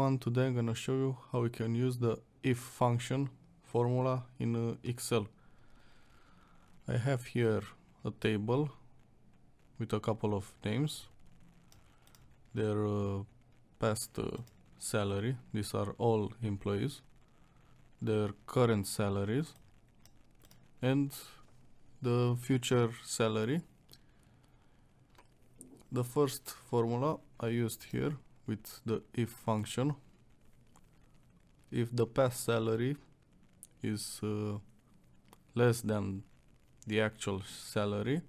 everyone, today I'm gonna show you how we can use the if function formula in Excel. I have here a table with a couple of names. Their past salary, these are all employees, their current salaries, and the future salary. The first formula I used here with the if function. If the past salary is less than the actual salary,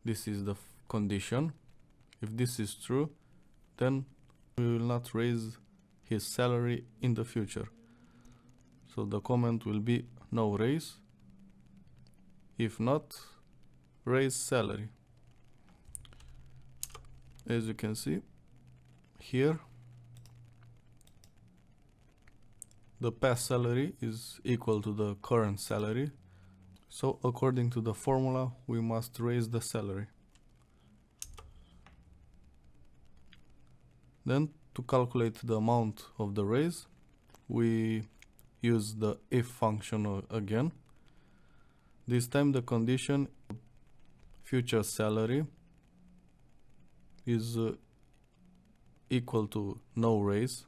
this is the condition. If this is true, then we will not raise his salary in the future. So the comment will be no raise. If not, raise salary. As you can see here, the past salary is equal to the current salary. So according to the formula, we must raise the salary. Then to calculate the amount of the raise, we use the if function again. This time the condition future salary is equal to no raise.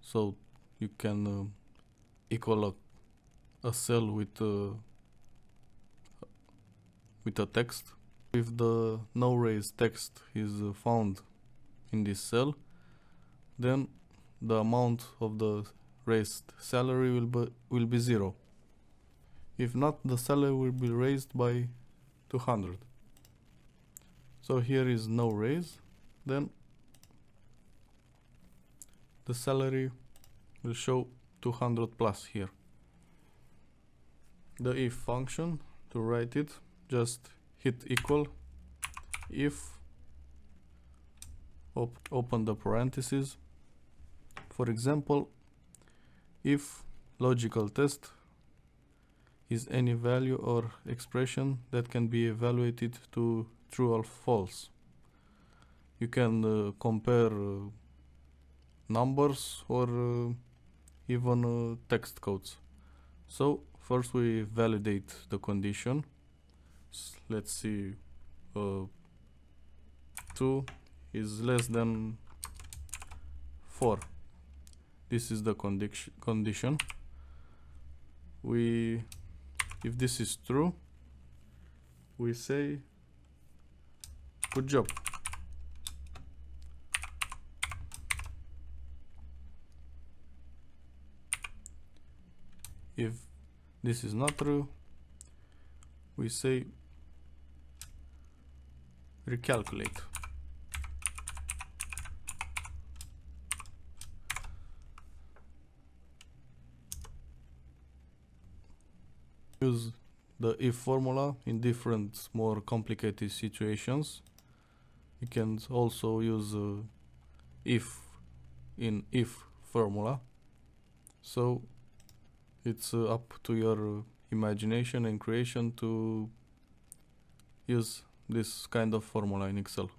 So you can equal a cell with a text. If the no raise text is found in this cell, then the amount of the raised salary will be 0. If not, the salary will be raised by 200. So here is no raise, then the salary will show 200 plus here. The if function, to write it, just hit equal, if, open the parentheses. For example, if logical test is any value or expression that can be evaluated to true or false. You can compare numbers or even text codes. So first we validate the condition. Let's see, 2 is less than 4. This is the condition. If this is true, we say good job. If this is not true, we say recalculate. Use the if formula in different more complicated situations. You can also use if in if formula. So it's up to your imagination and creation to use this kind of formula in Excel.